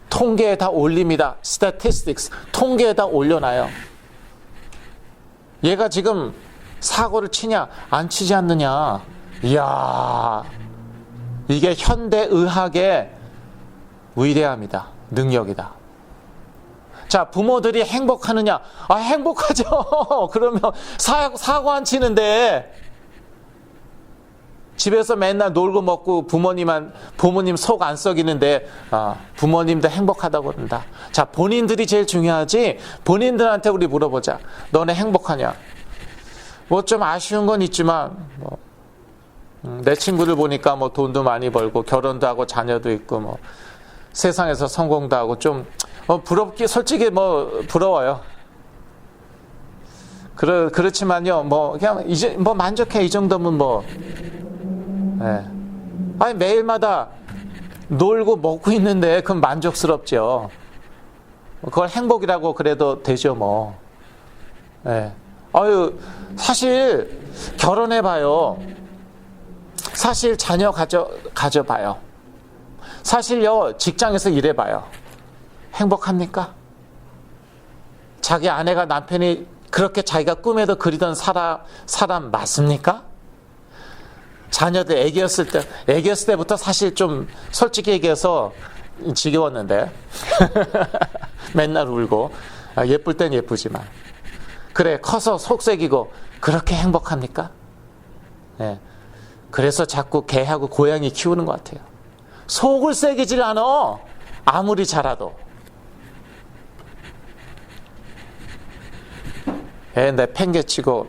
통계에 다 올립니다. statistics, 통계에 다 올려놔요. 얘가 지금 사고를 치냐 안 치지 않느냐. 이야, 이게 현대의학의 위대함이다. 능력이다. 자, 부모들이 행복하느냐? 행복하죠. 그러면 사고 안 치는데 집에서 맨날 놀고 먹고 부모님 속 안 썩이는데 부모님도 행복하다고 그런다. 자, 본인들이 제일 중요하지. 본인들한테 우리 물어보자. 너네 행복하냐? 뭐 좀 아쉬운 건 있지만 내 친구들 보니까 뭐 돈도 많이 벌고 결혼도 하고 자녀도 있고 뭐 세상에서 성공도 하고 좀 부럽기 솔직히 부러워요. 그렇지만요, 그냥 이제 만족해. 이 정도면 예. 아니 매일마다 놀고 먹고 있는데 그건 만족스럽죠. 그걸 행복이라고 그래도 되죠 예. 사실 결혼해봐요. 사실 자녀 가져봐요. 사실요, 직장에서 일해봐요. 행복합니까? 자기 아내가 남편이 그렇게 자기가 꿈에도 그리던 사람 맞습니까? 자녀들 애기였을 때부터 사실 좀 솔직히 얘기해서 지겨웠는데 맨날 울고 예쁠 땐 예쁘지만 그래 커서 속색이고 그렇게 행복합니까? 네. 그래서 자꾸 개하고 고양이 키우는 것 같아요. 속을 새기질 않아. 아무리 잘해도. 애 내팽개치고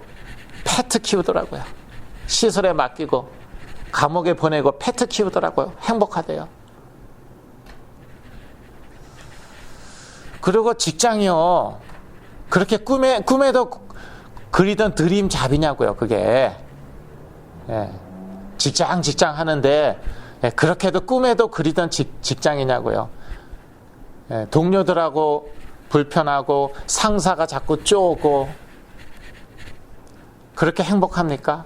패트 키우더라고요. 시설에 맡기고 감옥에 보내고 패트 키우더라고요. 행복하대요. 그리고 직장이요. 그렇게 꿈에도 그리던 드림 잡이냐고요. 그게. 예. 직장 하는데 그렇게도 꿈에도 그리던 직장이냐고요. 예. 동료들하고 불편하고 상사가 자꾸 쪼고 그렇게 행복합니까?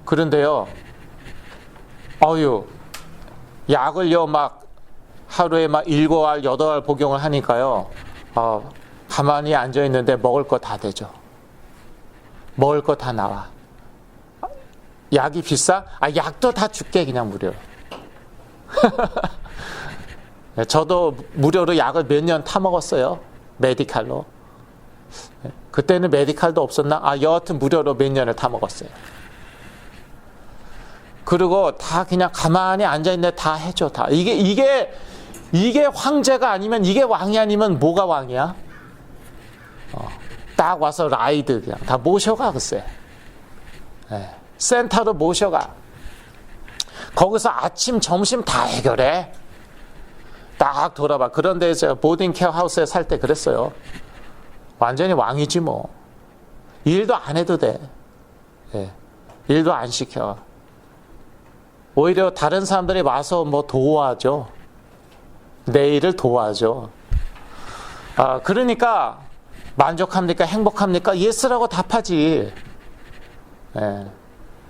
그런데요, 약을요, 하루에 7알, 8알 복용을 하니까요, 가만히 앉아있는데 먹을 거 다 되죠. 먹을 거 다 나와. 약이 비싸? 약도 다 줄게, 그냥 무료로. 저도 무료로 약을 몇 년 타먹었어요. 메디칼로. 그때는 메디칼도 없었나? 여하튼 무료로 몇 년을 타먹었어요. 그리고 다 그냥 가만히 앉아있는데 다 해줘, 다. 이게 황제가 아니면, 이게 왕이 아니면 뭐가 왕이야? 딱 와서 라이드 그냥 다 모셔가, 글쎄. 센터로 모셔가. 거기서 아침, 점심 다 해결해. 딱 돌아봐. 그런데 제가 보딩 케어 하우스에 살 때 그랬어요. 완전히 왕이지 뭐. 일도 안 해도 돼. 일도 안 시켜. 오히려 다른 사람들이 와서 도와줘. 내 일을 도와줘. 그러니까 만족합니까? 행복합니까? 예스라고 답하지.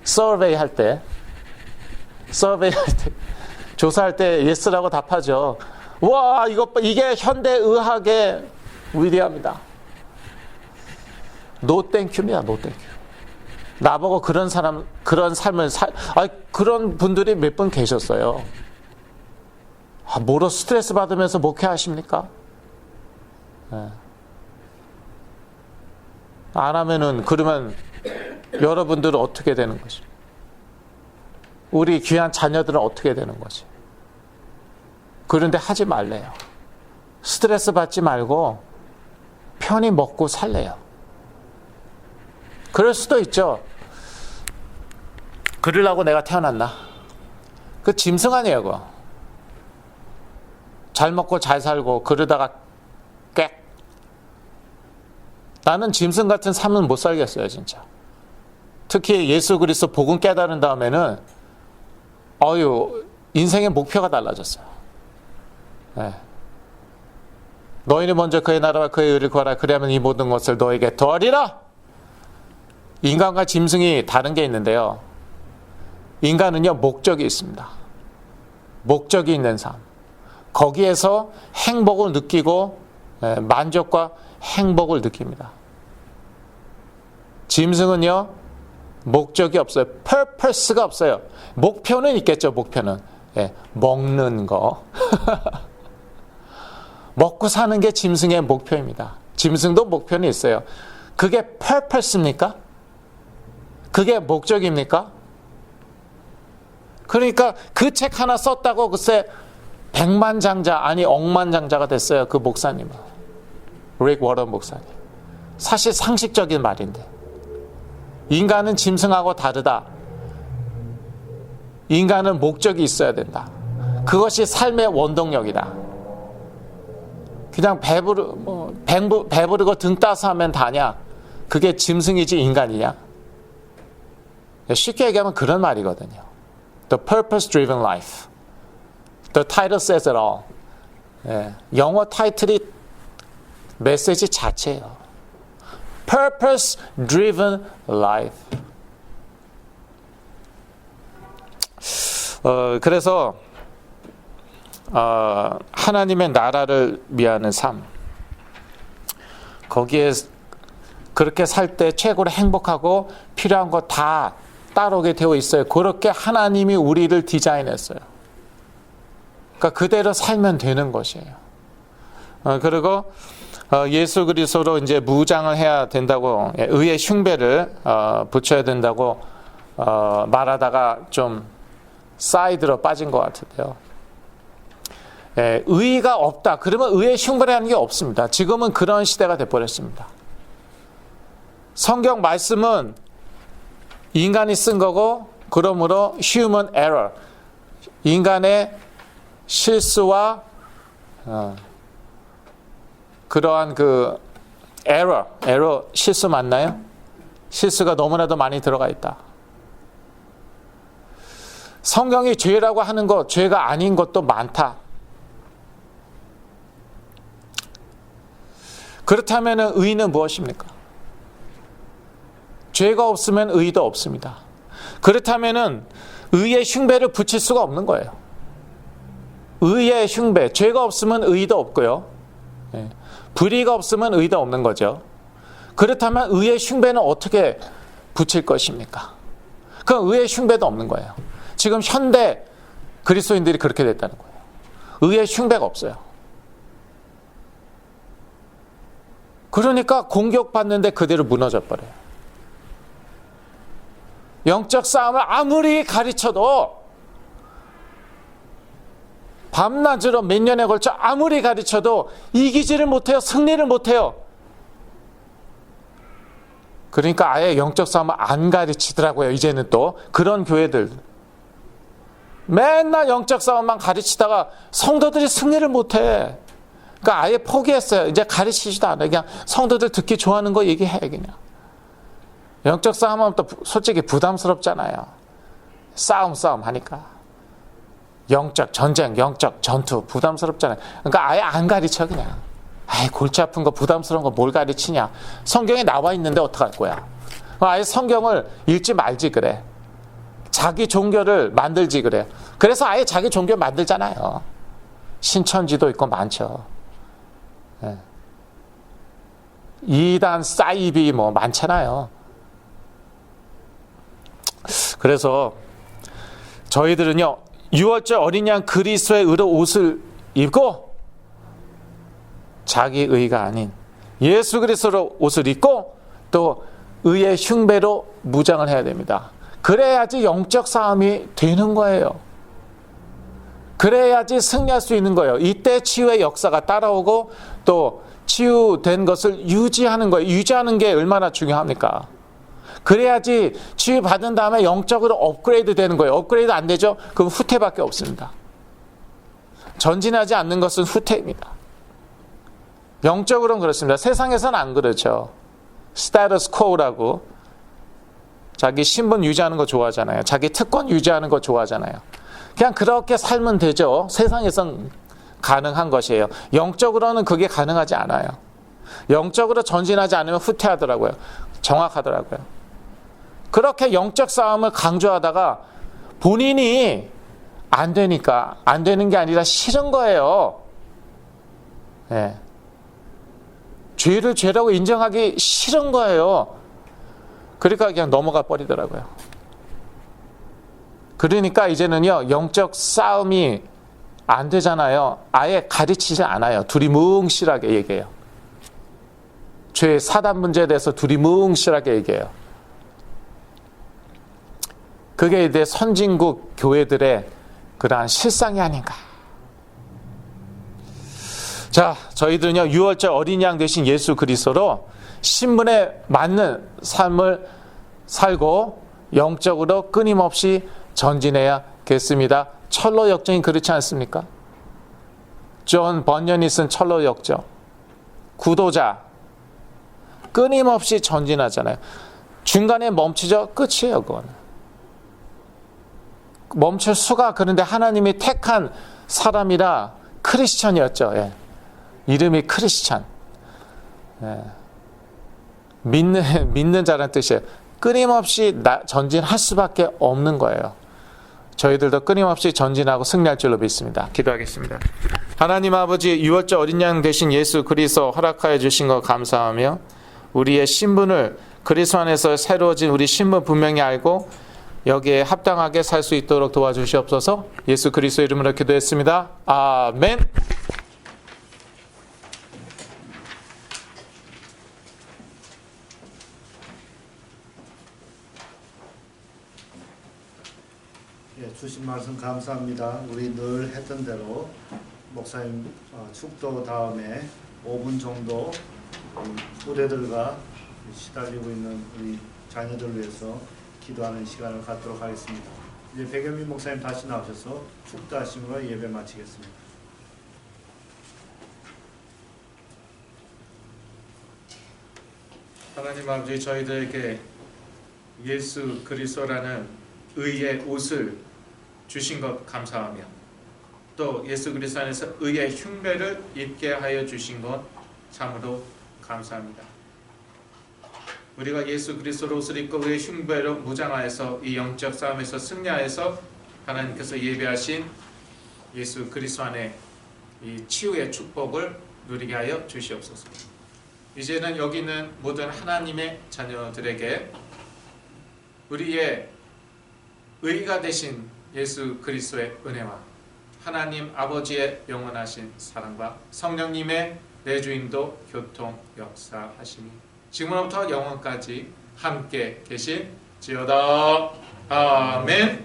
서베이 할 때, 조사할 때 예스라고 답하죠. 와, 이게 현대의학의 위대합니다. 노 땡큐입니다. 노 땡큐. 나보고 그런 삶을 그런 분들이 몇 분 계셨어요. 뭐로 스트레스 받으면서 목회하십니까? 안 하면은 그러면 여러분들은 어떻게 되는 거지? 우리 귀한 자녀들은 어떻게 되는 거지? 그런데 하지 말래요. 스트레스 받지 말고 편히 먹고 살래요. 그럴 수도 있죠. 그러려고 내가 태어났나? 그 짐승 아니에요, 그거. 잘 먹고 잘 살고 그러다가 꽥. 나는 짐승 같은 삶은 못 살겠어요, 진짜. 특히 예수 그리스도 복음 깨달은 다음에는 인생의 목표가 달라졌어요. 네. 너희는 먼저 그의 나라와 그의 의를 구하라. 그리하면 이 모든 것을 너에게 더하리라. 인간과 짐승이 다른 게 있는데요. 인간은요, 목적이 있습니다. 목적이 있는 삶. 거기에서 행복을 느끼고 만족과 행복을 느낍니다. 짐승은요, 목적이 없어요. purpose가 없어요. 목표는 있겠죠, 목표는. 먹는 거. 먹고 사는 게 짐승의 목표입니다. 짐승도 목표는 있어요. 그게 purpose입니까? 그게 목적입니까? 그러니까 그 책 하나 썼다고 글쎄 백만장자 아니 억만장자가 됐어요. 그 목사님은. 릭 워런 목사님. 사실 상식적인 말인데 인간은 짐승하고 다르다. 인간은 목적이 있어야 된다. 그것이 삶의 원동력이다. 그냥 배부르고 등 따서 하면 다냐? 그게 짐승이지 인간이냐? 쉽게 얘기하면 그런 말이거든요. The purpose-driven life. The title says it all. 영어 타이틀이 메시지 자체예요. Purpose-driven life. 그래서 하나님의 나라를 위하는 삶. 거기에 그렇게 살 때 최고로 행복하고 필요한 거 다 따라오게 되어 있어요. 그렇게 하나님이 우리를 디자인했어요. 그러니까 그대로 살면 되는 것이에요. 그리고 예수 그리스도로 이제 무장을 해야 된다고, 의의 흉배를 붙여야 된다고 말하다가 좀 사이드로 빠진 것 같은데요. 의의가 없다. 그러면 의의 흉배라는 게 없습니다. 지금은 그런 시대가 돼버렸습니다. 성경 말씀은 인간이 쓴 거고, 그러므로 human error, 인간의 실수와 그러한 그 error 실수 맞나요? 실수가 너무나도 많이 들어가 있다. 성경이 죄라고 하는 것, 죄가 아닌 것도 많다. 그렇다면 의는 무엇입니까? 죄가 없으면 의도 없습니다. 그렇다면 의의 흉배를 붙일 수가 없는 거예요. 의의 흉배, 죄가 없으면 의도 없고요. 불의가 없으면 의도 없는 거죠. 그렇다면 의의 흉배는 어떻게 붙일 것입니까? 그럼 의의 흉배도 없는 거예요. 지금 현대 그리스도인들이 그렇게 됐다는 거예요. 의의 흉배가 없어요. 그러니까 공격받는데 그대로 무너져 버려요. 영적 싸움을 아무리 가르쳐도, 밤낮으로 몇 년에 걸쳐 아무리 가르쳐도 이기지를 못해요. 승리를 못해요. 그러니까 아예 영적 싸움을 안 가르치더라고요. 이제는 또 그런 교회들 맨날 영적 싸움만 가르치다가 성도들이 승리를 못해. 그러니까 아예 포기했어요. 이제 가르치지도 않아요. 그냥 성도들 듣기 좋아하는 거 얘기해. 그냥 영적 싸움하면 또 솔직히 부담스럽잖아요. 싸움 하니까. 영적 전쟁, 영적 전투 부담스럽잖아요. 그러니까 아예 안 가르쳐. 그냥 아예 골치 아픈 거 부담스러운 거 뭘 가르치냐. 성경에 나와 있는데 어떡할 거야. 아예 성경을 읽지 말지 그래. 자기 종교를 만들지 그래. 그래서 아예 자기 종교 만들잖아요. 신천지도 있고 많죠. 이단 사이비 뭐 많잖아요. 그래서 저희들은요, 6월절 어린 양 그리스도의 의로 옷을 입고 자기 의가 아닌 예수 그리스도로 옷을 입고 또 의의 흉배로 무장을 해야 됩니다. 그래야지 영적 싸움이 되는 거예요. 그래야지 승리할 수 있는 거예요. 이때 치유의 역사가 따라오고 또 치유된 것을 유지하는 거예요. 유지하는 게 얼마나 중요합니까? 그래야지 치유받은 다음에 영적으로 업그레이드 되는 거예요. 업그레이드 안 되죠? 그럼 후퇴밖에 없습니다. 전진하지 않는 것은 후퇴입니다. 영적으로는 그렇습니다. 세상에서는 안 그렇죠. 스테이터스 코어라고 자기 신분 유지하는 거 좋아하잖아요. 자기 특권 유지하는 거 좋아하잖아요. 그냥 그렇게 살면 되죠. 세상에선 가능한 것이에요. 영적으로는 그게 가능하지 않아요. 영적으로 전진하지 않으면 후퇴하더라고요. 정확하더라고요. 그렇게 영적 싸움을 강조하다가 본인이 안 되니까 안 되는 게 아니라 싫은 거예요. 네. 죄를 죄라고 인정하기 싫은 거예요. 그러니까 그냥 넘어가 버리더라고요. 그러니까 이제는요, 영적 싸움이 안 되잖아요. 아예 가르치지 않아요. 두리뭉실하게 얘기해요. 죄의 사단 문제에 대해서 두리뭉실하게 얘기해요. 그게 이제 선진국 교회들의 그러한 실상이 아닌가. 자, 저희들은요, 6월절 어린 양 되신 예수 그리스도로 신분에 맞는 삶을 살고 영적으로 끊임없이 전진해야겠습니다. 철로 역정이 그렇지 않습니까? 존 번연이 쓴 철로 역정. 구도자. 끊임없이 전진하잖아요. 중간에 멈추죠? 끝이에요, 그건. 멈출 수가, 그런데 하나님이 택한 사람이라 크리스천이었죠. 예. 이름이 크리스천. 예. 믿는 자라는 뜻이에요. 끊임없이 전진할 수밖에 없는 거예요. 저희들도 끊임없이 전진하고 승리할 줄로 믿습니다. 기도하겠습니다. 하나님 아버지, 6월절 어린 양 되신 예수 그리스도 허락하여 주신 것 감사하며 우리의 신분을 그리스도 안에서 새로워진 우리 신분 분명히 알고 여기에 합당하게 살 수 있도록 도와주시옵소서. 예수 그리스도 이름으로 기도했습니다. 아멘. 예, 주신 말씀 감사합니다. 우리 늘 했던 대로 목사님 축도 다음에 5분 정도 후대들과 시달리고 있는 우리 자녀들을 위해서 기도하는 시간을 갖도록 하겠습니다. 이제 백현민 목사님 다시 나오셔서 축도하심으로 예배 마치겠습니다. 하나님 아버지, 저희들에게 예수 그리스도라는 의의 옷을 주신 것 감사하며 또 예수 그리스도 안에서 의의 흉배를 입게 하여 주신 것 참으로 감사합니다. 우리가 예수 그리스도 옷을 입고 의의 흉배로 무장하여서 이 영적 싸움에서 승리하여서 하나님께서 예배하신 예수 그리스도 안에 이 치유의 축복을 누리게 하여 주시옵소서. 이제는 여기 있는 모든 하나님의 자녀들에게 우리의 의가 되신 예수 그리스도의 은혜와 하나님 아버지의 영원하신 사랑과 성령님의 내주임도 교통 역사하심이 지금부터 영원까지 함께 계실지어다. 아멘.